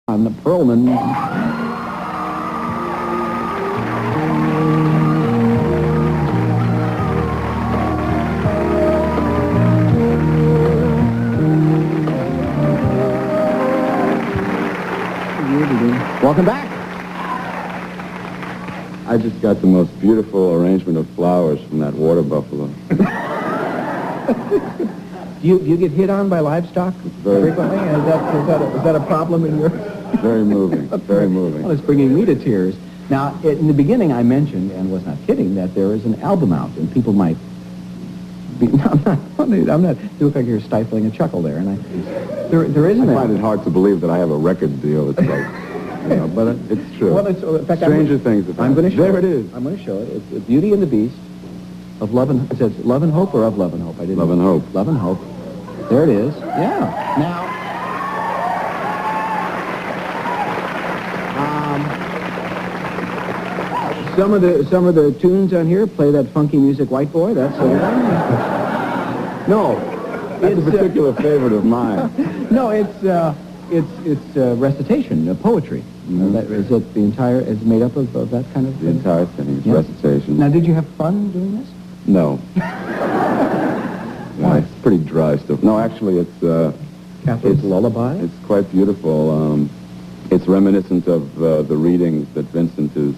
Ron Perlman. Welcome back. I just got the most beautiful arrangement of flowers from that water buffalo. Do you get hit on by livestock frequently? Is that a problem in your... Very moving, very moving. Well, it's bringing me to tears. Now, in the beginning I mentioned, and was not kidding, that there is an album out, and people might be... No, I'm not... You look like you're stifling a chuckle there, and there is an I album. find it hard to believe that I have a record deal. It's like, you know, but it's true. Well, in fact, Stranger things have I'm going to show There it is. I'm going to show it. It's Beauty and the Beast of Love and... It says Love and Hope or of Love and Hope? I didn't Love know. and Hope. Love and Hope. There it is. Yeah. Now... Some of the tunes on here play that funky music, White Boy. That's no, That's a particular favorite of mine. no, it's recitation, poetry. That, is it the entire? Is it made up of that kind of The thing? entire thing is Yeah. recitation. Now, did you have fun doing this? No. No, it's pretty dry stuff. No, actually, it's Catherine's Lullaby. it's quite beautiful. It's reminiscent of the readings that Vincent is,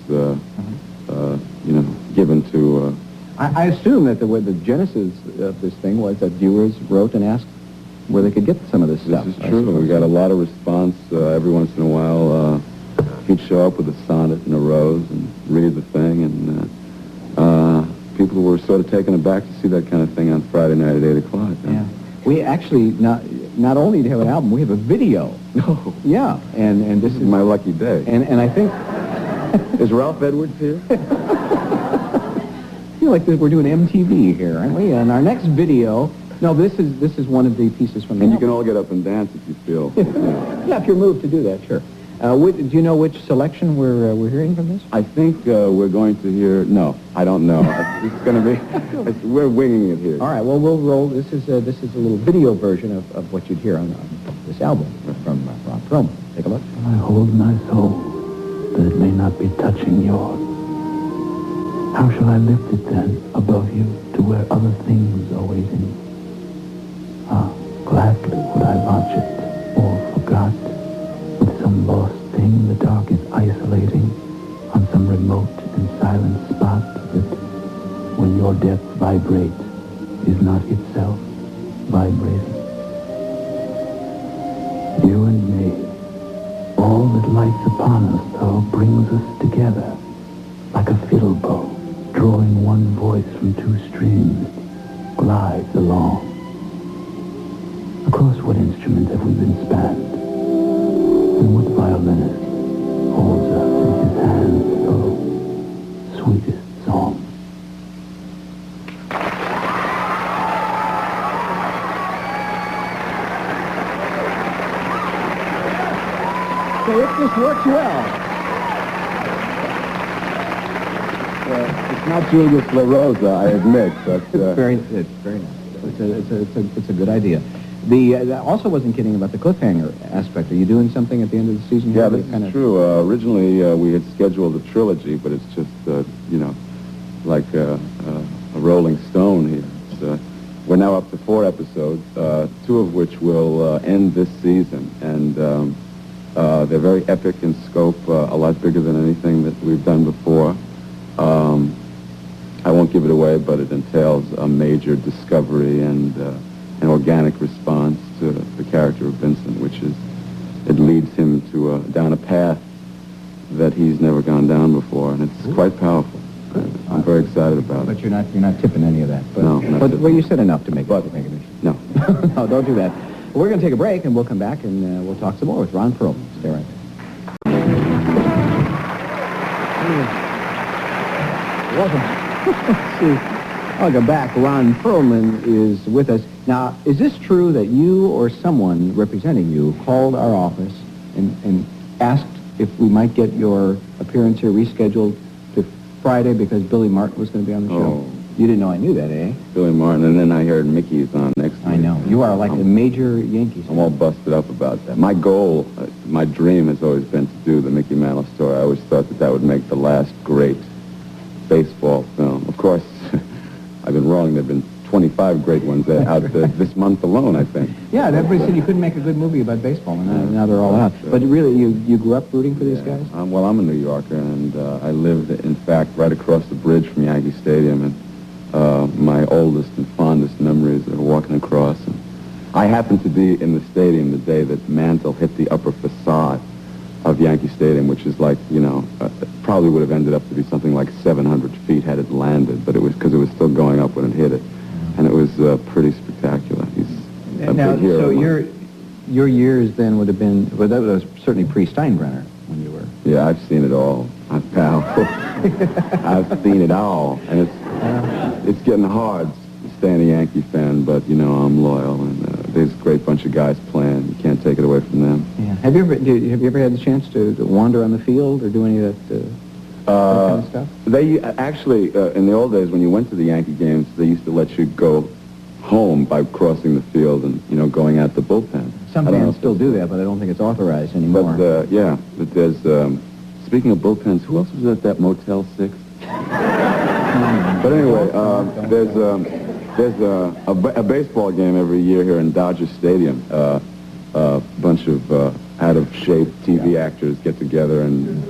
given to. I assume that the genesis of this thing was that viewers wrote and asked where they could get some of this stuff. This is true. We got a lot of response every once in a while. He'd show up with a sonnet and a rose and read the thing, and people were sort of taken aback to see that kind of thing on Friday night at 8 o'clock. Yeah. We actually not only do we have an album, we have a video. No. Yeah, and this is My lucky day. and I think Is Ralph Edwards here? I feel like we're doing MTV here, aren't we? And our next video. No, this is one of the pieces from the And you can album. all get up and dance if you feel. Yeah, if you're moved to do that, sure. Do you know which selection we're hearing from this? I think we're going to hear. No, I don't know. It's going to be. We're winging it here. All right. Well, we'll roll. This is a little video version of what you'd hear on this album from Ron Perlman. Take a look. I hold my soul that it may not be touching yours. How shall I lift it then above you to where other things are waiting? Ah, gladly would I launch it or forgot with some lost thing the dark is isolating on some remote and silent spot that, when your depth vibrates, is not itself vibrating. You and me, all that lights upon us, though, brings us together like a fiddle bow, drawing one voice from two strings, glides along. Across what instrument have we been spanned? And what violinist holds us in his hands, oh, sweetest song? So if this works well. It's not Julius La Rosa, I admit, but It's very nice. It's a good idea. I also wasn't kidding about the cliffhanger aspect. Are you doing something at the end of the season? yeah, here? this is true. Originally, we had scheduled a trilogy, but it's just like a Rolling Stone here. We're now up to 4 episodes, 2 of which will end this season, and they're very epic in scope, a lot bigger than anything that we've done before. I won't give it away, but it entails a major discovery and an organic response to the character of Vincent, which is, it leads him to down a path that he's never gone down before, and it's quite powerful. I'm very excited about it. But you're not tipping any of that. But, No, not but tipping. well, you said enough to make it. No. No, don't do that. We're going to take a break, and we'll come back, and we'll talk some more with Ron Perlman. Stay right there. Welcome back. Ron Perlman is with us. Now, is this true that you or someone representing you called our office and asked if we might get your appearance here rescheduled to Friday because Billy Martin was going to be on the show? Oh. You didn't know I knew that, eh? Billy Martin, and then I heard Mickey's on next week. I know. You are like a major Yankees I'm all busted up about that. My goal, my dream has always been to do the Mickey Mantle story. I always thought that that would make the last great baseball film. Of course, I've been wrong. There have been 25 great ones out this month alone, I think. Yeah, and everybody said you couldn't make a good movie about baseball, and now they're all out. But really, you grew up rooting for these guys? Well, I'm a New Yorker, and I lived, in fact, right across the bridge from Yankee Stadium, and my oldest and fondest memories are walking across. And I happened to be in the stadium the day that Mantle hit the upper facade of Yankee Stadium, which is like, probably would have ended up to be something like 700 feet had it landed, but it was because it was still going up when it hit it. And it was pretty spectacular. He's a big hero. So your years then would have been, well, that was certainly pre-Steinbrenner when you were. Yeah, I've seen it all, pal. I've seen it all, and it's getting hard staying a Yankee fan, but I'm loyal, and there's a great bunch of guys playing. You can't take it away from them. Yeah. Have you ever had the chance to wander on the field or do any of that? That kind of stuff? They actually, in the old days, when you went to the Yankee games, they used to let you go home by crossing the field and, going out the bullpen. Some fans still do that, but I don't think it's authorized anymore. But, but there's, speaking of bullpens, who else was at that Motel 6? But anyway, there's a baseball game every year here in Dodger Stadium. A bunch of out-of-shape TV actors get together and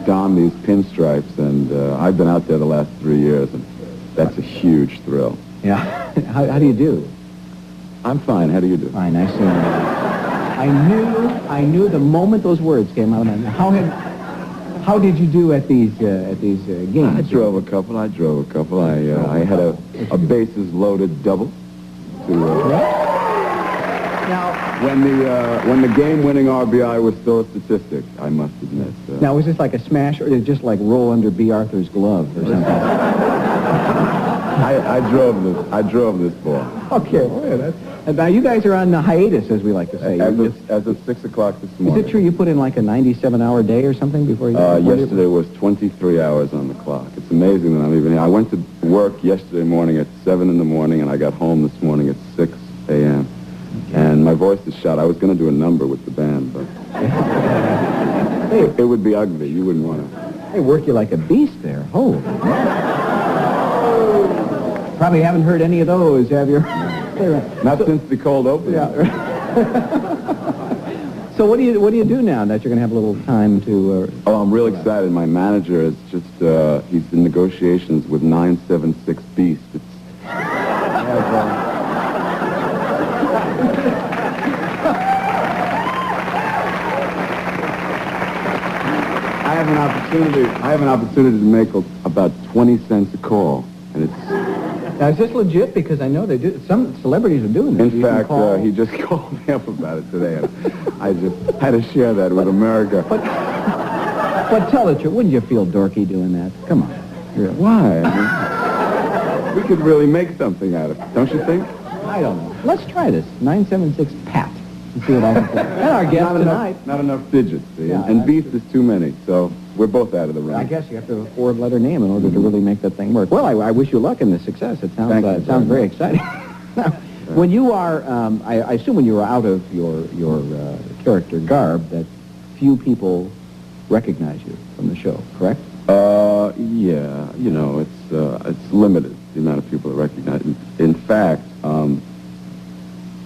don these pinstripes, and I've been out there the last 3 years, and that's a huge thrill. Yeah. How do you do? I'm fine. How do you do? Fine. I see. I knew the moment those words came out. How did you do at these games? I drove a couple. I had a bases loaded double. Now, when the game-winning RBI was still a statistic, I must admit. Now, was this like a smash, or did it just like roll under B. Arthur's glove or something? I drove this ball. Okay, well, now you guys are on hiatus, as we like to say. As of 6 o'clock this morning. Is it true you put in like a 97-hour day or something before you? Yesterday was 23 hours on the clock. It's amazing that I'm even here. I went to work yesterday morning at 7 in the morning, and I got home this morning at 6 a.m. And my voice is shot. I was going to do a number with the band, but it would be ugly. You wouldn't want to. They work you like a beast there. Holy man. Probably haven't heard any of those, have you? Not since the cold open. Yeah. So what do you do now that you're going to have a little time to? Oh, I'm real excited. My manager is just he's in negotiations with 976 Beast. I have an opportunity to make about 20 cents a call, and it's. Now, is this legit? Because I know they do. Some celebrities are doing this. In fact, he just called me up about it today, and I just had to share that with America. But tell the truth, wouldn't you feel dorky doing that? Come on. Yeah. Why? I mean, we could really make something out of it, don't you think? I don't know. Let's try this. 976 Pat. And see what I can do. And our guest tonight. Not enough digits, see? Yeah, and Beast is too many, so we're both out of the running. I guess you have to have a four-letter name in order to really make that thing work. Well, I wish you luck in this success. It sounds very exciting. Now, when you are, I assume when you are out of your character garb, that few people recognize you from the show, correct? Yeah. It's limited, the amount of people that recognize it. In fact,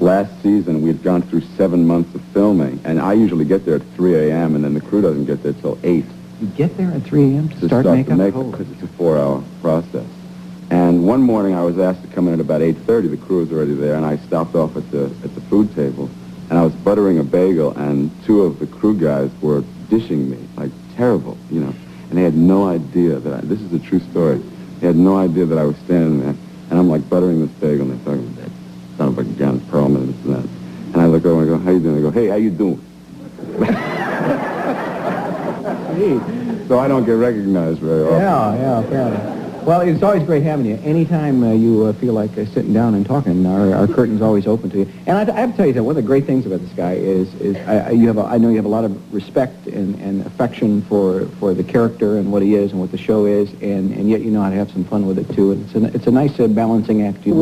last season, we had gone through 7 months of filming, and I usually get there at 3 a.m., and then the crew doesn't get there till 8. You get there at 3 a.m. to start makeup? Because it's a 4-hour process. And one morning, I was asked to come in at about 8:30. The crew was already there, and I stopped off at the food table, and I was buttering a bagel, and 2 of the crew guys were dishing me, like terrible, and they had no idea that this is a true story. They had no idea that I was standing there, and I'm like buttering this bagel, and they're talking about that son of a gun, Perlman, and this and that. And I look over and I go, how you doing? I go, hey, how you doing? So I don't get recognized very often. Yeah, fair enough. Well, it's always great having you. Anytime you feel like sitting down and talking, our curtain's always open to you. And I have to tell you that one of the great things about this guy is I know you have a lot of respect and affection for the character and what he is and what the show is, and yet you know how to have some fun with it too. And it's a nice balancing act.